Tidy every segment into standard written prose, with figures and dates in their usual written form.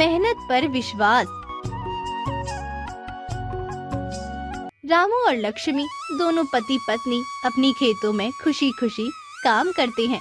मेहनत पर विश्वास। रामू और लक्ष्मी दोनों पति पत्नी अपनी खेतों में खुशी खुशी काम करते हैं।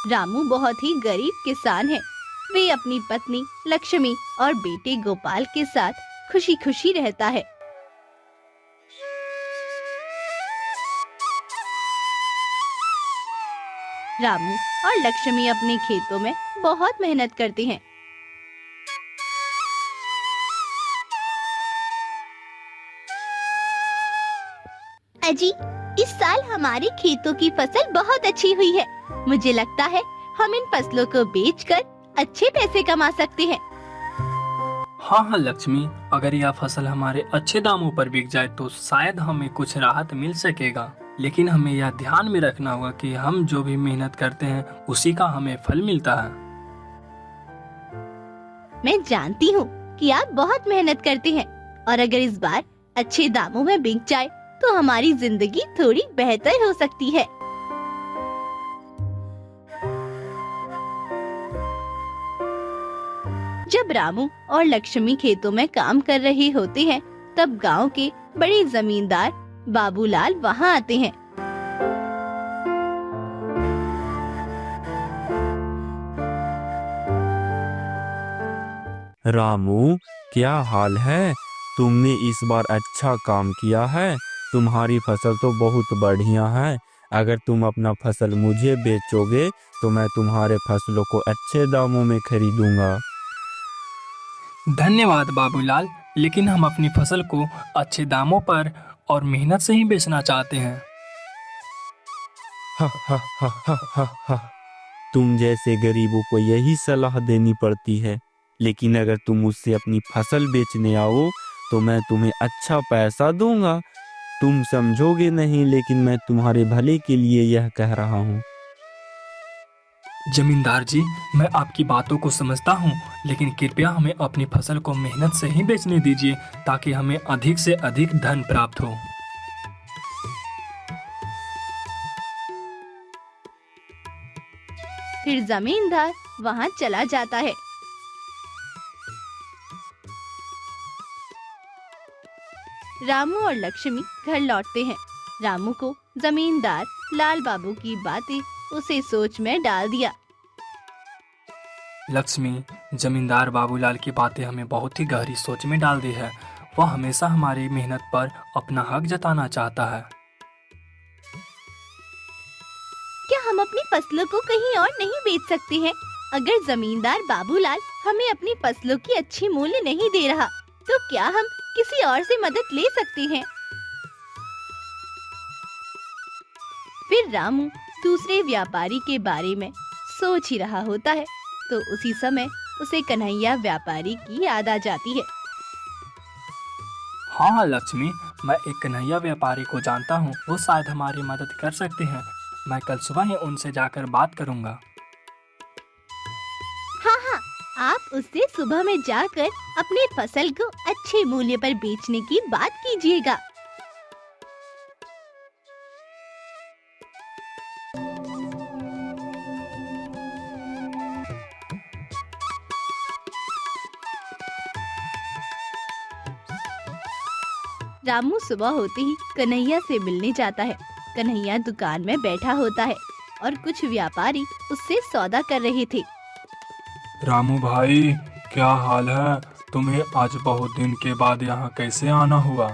रामू बहुत ही गरीब किसान है। वे अपनी पत्नी लक्ष्मी और बेटे गोपाल के साथ खुशी खुशी रहता है। रामू और लक्ष्मी अपने खेतों में बहुत मेहनत करते हैं। अजी, इस साल हमारे खेतों की फसल बहुत अच्छी हुई है। मुझे लगता है हम इन फसलों को बेचकर अच्छे पैसे कमा सकते हैं। हाँ हाँ लक्ष्मी, अगर यह फसल हमारे अच्छे दामों पर बिक जाए तो शायद हमें कुछ राहत मिल सकेगा। लेकिन हमें यह ध्यान में रखना होगा कि हम जो भी मेहनत करते हैं उसी का हमें फल मिलता है। मैं जानती हूँ कि आप बहुत मेहनत करते हैं और अगर इस बार अच्छे दामों में बिक जाए तो हमारी जिंदगी थोड़ी बेहतर हो सकती है। जब रामू और लक्ष्मी खेतों में काम कर रहे होते हैं, तब गांव के बड़े जमींदार बाबूलाल वहां आते हैं। रामू, क्या हाल है? तुमने इस बार अच्छा काम किया है। तुम्हारी फसल तो बहुत बढ़िया है। अगर तुम अपना फसल मुझे बेचोगे तो मैं तुम्हारे फसलों को अच्छे दामों में खरीदूंगा। धन्यवाद बाबूलाल, लेकिन हम अपनी फसल को अच्छे दामों पर और मेहनत से ही बेचना चाहते हैं। हा हा हा हा हा हा। तुम जैसे गरीबों को यही सलाह देनी पड़ती है। लेकिन अगर तुम मुझसे अपनी फसल बेचने आओ तो मैं तुम्हें अच्छा पैसा दूंगा। तुम समझोगे नहीं, लेकिन मैं तुम्हारे भले के लिए यह कह रहा हूँ। जमींदार जी, मैं आपकी बातों को समझता हूँ, लेकिन कृपया हमें अपनी फसल को मेहनत से ही बेचने दीजिए ताकि हमें अधिक से अधिक धन प्राप्त हो। फिर जमींदार वहां चला जाता है। रामू और लक्ष्मी घर लौटते हैं। रामू को जमींदार लाल बाबू की बातें उसे सोच में डाल दिया। लक्ष्मी, जमींदार बाबूलाल की बातें हमें बहुत ही गहरी सोच में डाल दी है। वह हमेशा हमारी मेहनत पर अपना हक जताना चाहता है। क्या हम अपनी फसलों को कहीं और नहीं बेच सकते हैं? अगर जमींदार बाबूलाल हमें अपनी फसलों की अच्छी मूल्य नहीं दे रहा, तो क्या हम किसी और से मदद ले सकते हैं? फिर रामू दूसरे व्यापारी के बारे में सोच ही रहा होता है, तो उसी समय उसे कन्हैया व्यापारी की याद आ जाती है। हाँ लक्ष्मी, मैं एक कन्हैया व्यापारी को जानता हूँ। वो शायद हमारी मदद कर सकते हैं। मैं कल सुबह ही उनसे जाकर बात करूँगा। हाँ हाँ, आप उससे सुबह में जाकर अपनी फसल को अच्छे मूल्य पर बेचने की बात कीजिएगा। रामू सुबह होते ही कन्हैया से मिलने जाता है। कन्हैया दुकान में बैठा होता है और कुछ व्यापारी उससे सौदा कर रहे थे। रामू भाई, क्या हाल है? तुम्हें आज बहुत दिन के बाद यहाँ कैसे आना हुआ?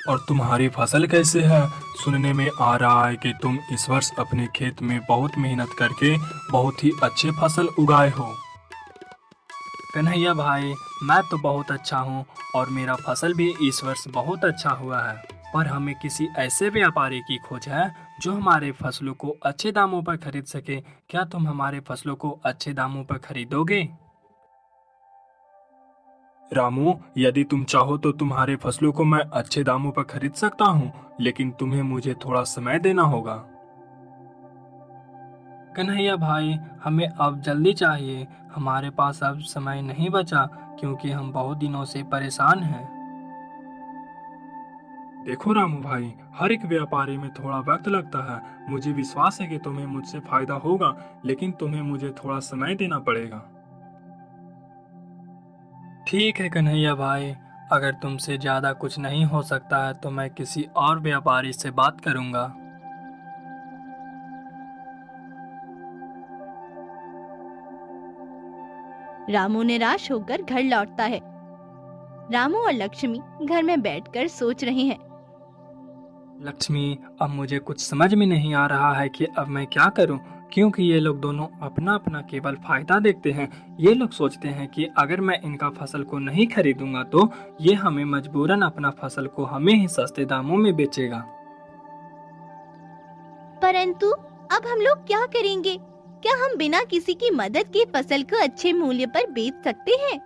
और तुम्हारी फसल कैसे है? सुनने में आ रहा है कि तुम इस वर्ष अपने खेत में बहुत मेहनत करके बहुत ही अच्छे फसल उगाए हो। कन्हैया भाई, मैं तो बहुत अच्छा हूँ और मेरा फसल भी इस वर्ष बहुत अच्छा हुआ है। पर हमें किसी ऐसे व्यापारी की खोज है जो हमारे फसलों को अच्छे दामों पर खरीद सके। क्या तुम हमारे फसलों को अच्छे दामों पर खरीदोगे? रामू, यदि तुम चाहो तो तुम्हारे फसलों को मैं अच्छे दामों पर खरीद सकता हूँ, लेकिन तुम्हें मुझे थोड़ा समय देना होगा। कन्हैया भाई, हमें अब जल्दी चाहिए। हमारे पास अब समय नहीं बचा क्योंकि हम बहुत दिनों से परेशान हैं। देखो रामू भाई, हर एक व्यापारी में थोड़ा वक्त लगता है। मुझे विश्वास है कि तुम्हें मुझसे फायदा होगा, लेकिन तुम्हें मुझे थोड़ा समय देना पड़ेगा। ठीक है कन्हैया भाई, अगर तुमसे ज्यादा कुछ नहीं हो सकता है तो मैं किसी और व्यापारी से बात करूंगा। रामू निराश होकर घर लौटता है। रामू और लक्ष्मी घर में बैठकर सोच रहे हैं। लक्ष्मी, अब मुझे कुछ समझ में नहीं आ रहा है कि अब मैं क्या करूं, क्योंकि ये लोग दोनों अपना अपना केवल फायदा देखते हैं। ये लोग सोचते हैं कि अगर मैं इनका फसल को नहीं खरीदूंगा तो ये हमें मजबूरन अपना फसल को हमें ही सस्ते दामों में बेचेगा। परंतु अब हम लोग क्या करेंगे? क्या हम बिना किसी की मदद के फसल को अच्छे मूल्य पर बेच सकते हैं?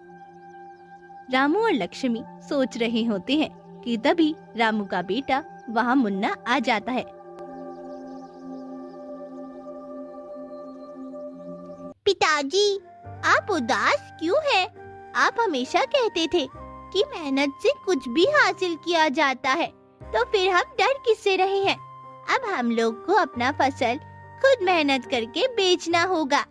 रामू और लक्ष्मी सोच रहे होते हैं कि तभी रामू का बेटा वहाँ मुन्ना आ जाता है। पिताजी, आप उदास क्यों हैं? आप हमेशा कहते थे कि मेहनत से कुछ भी हासिल किया जाता है, तो फिर हम डर किससे रहे हैं? अब हम लोग को अपना फसल खुद मेहनत करके बेचना होगा।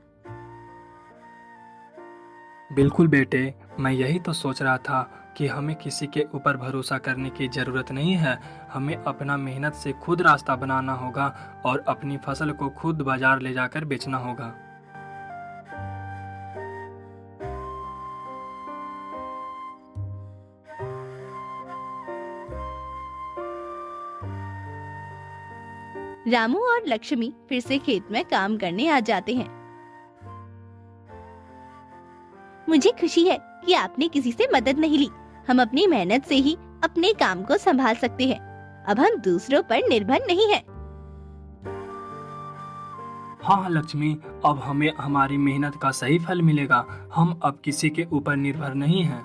बिल्कुल बेटे, मैं यही तो सोच रहा था कि हमें किसी के ऊपर भरोसा करने की जरूरत नहीं है। हमें अपना मेहनत से खुद रास्ता बनाना होगा और अपनी फसल को खुद बाजार ले जाकर बेचना होगा। रामू और लक्ष्मी फिर से खेत में काम करने आ जाते हैं। मुझे खुशी है कि आपने किसी से मदद नहीं ली। हम अपनी मेहनत से ही अपने काम को संभाल सकते हैं। अब हम दूसरों पर निर्भर नहीं हैं। हाँ लक्ष्मी, अब हमें हमारी मेहनत का सही फल मिलेगा। हम अब किसी के ऊपर निर्भर नहीं हैं।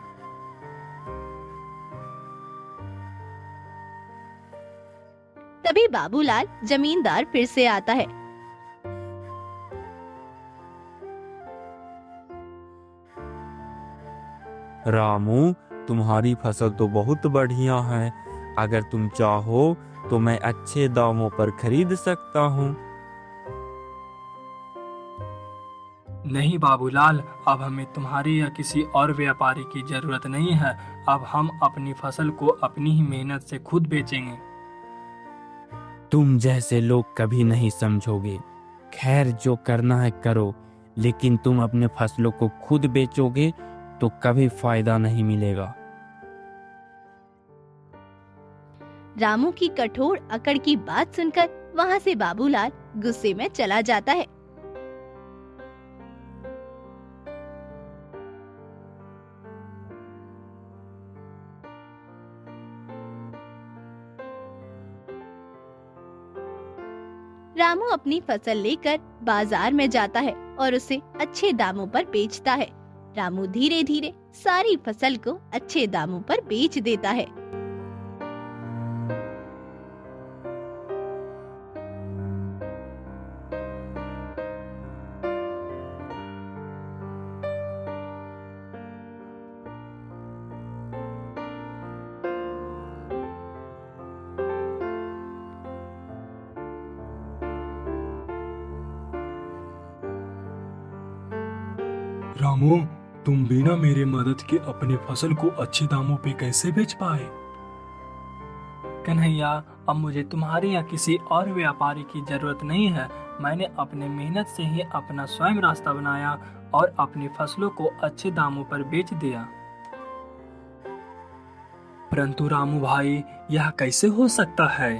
तभी बाबूलाल जमींदार फिर से आता है। रामू, तुम्हारी फसल तो बहुत बढ़िया है। अगर तुम चाहो तो मैं अच्छे दामों पर खरीद सकता हूँ। नहीं बाबूलाल, अब हमें तुम्हारी या किसी और व्यापारी की जरूरत नहीं है। अब हम अपनी फसल को अपनी ही मेहनत से खुद बेचेंगे। तुम जैसे लोग कभी नहीं समझोगे। खैर, जो करना है करो, लेकिन तुम अपने फसलों को खुद बेचोगे तो कभी फायदा नहीं मिलेगा। रामू की कठोर अकड़ की बात सुनकर वहाँ से बाबूलाल गुस्से में चला जाता है। रामू अपनी फसल लेकर बाजार में जाता है और उसे अच्छे दामों पर बेचता है। रामू धीरे धीरे सारी फसल को अच्छे दामों पर बेच देता है। रामू, तुम बिना मेरे मदद के अपने फसल को अच्छे दामों पे कैसे बेच पाए? कन्हैया, अब मुझे तुम्हारी या किसी और व्यापारी की जरूरत नहीं है। मैंने अपने मेहनत से ही अपना स्वयं रास्ता बनाया और अपनी फसलों को अच्छे दामों पर बेच दिया। परंतु रामू भाई, यह कैसे हो सकता है?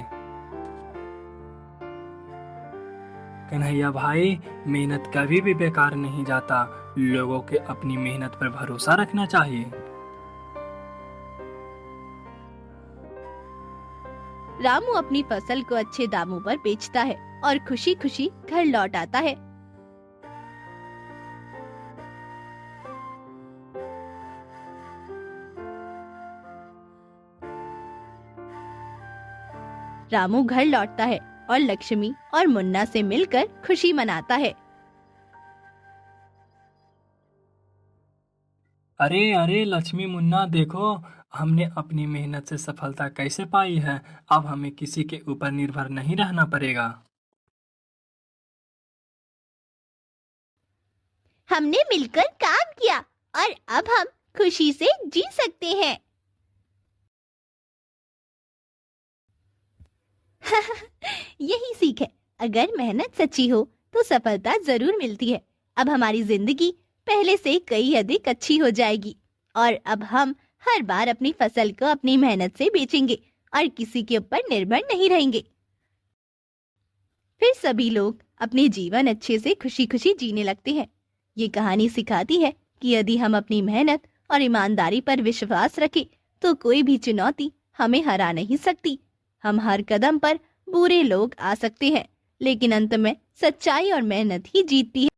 कन्हैया भाई, मेहनत कभी भी बेकार नहीं जाता। लोगों के अपनी मेहनत पर भरोसा रखना चाहिए। रामू अपनी फसल को अच्छे दामों पर बेचता है और खुशी खुशी घर लौट आता है। रामू घर लौटता है और लक्ष्मी और मुन्ना से मिलकर खुशी मनाता है। अरे अरे लक्ष्मी मुन्ना देखो, हमने अपनी मेहनत से सफलता कैसे पाई है। अब हमें किसी के ऊपर निर्भर नहीं रहना पड़ेगा। हमने मिलकर काम किया और अब हम खुशी से जी सकते हैं। यही सीख है, अगर मेहनत सच्ची हो तो सफलता जरूर मिलती है। अब हमारी जिंदगी पहले से कई अधिक अच्छी हो जाएगी और अब हम हर बार अपनी फसल को अपनी मेहनत से बेचेंगे और किसी के ऊपर निर्भर नहीं रहेंगे। फिर सभी लोग अपने जीवन अच्छे से खुशी खुशी जीने लगते हैं। ये कहानी सिखाती है कि यदि हम अपनी मेहनत और ईमानदारी पर विश्वास रखें तो कोई भी चुनौती हमें हरा नहीं सकती। हम हर कदम पर बुरे लोग आ सकते हैं, लेकिन अंत में सच्चाई और मेहनत ही जीतती है।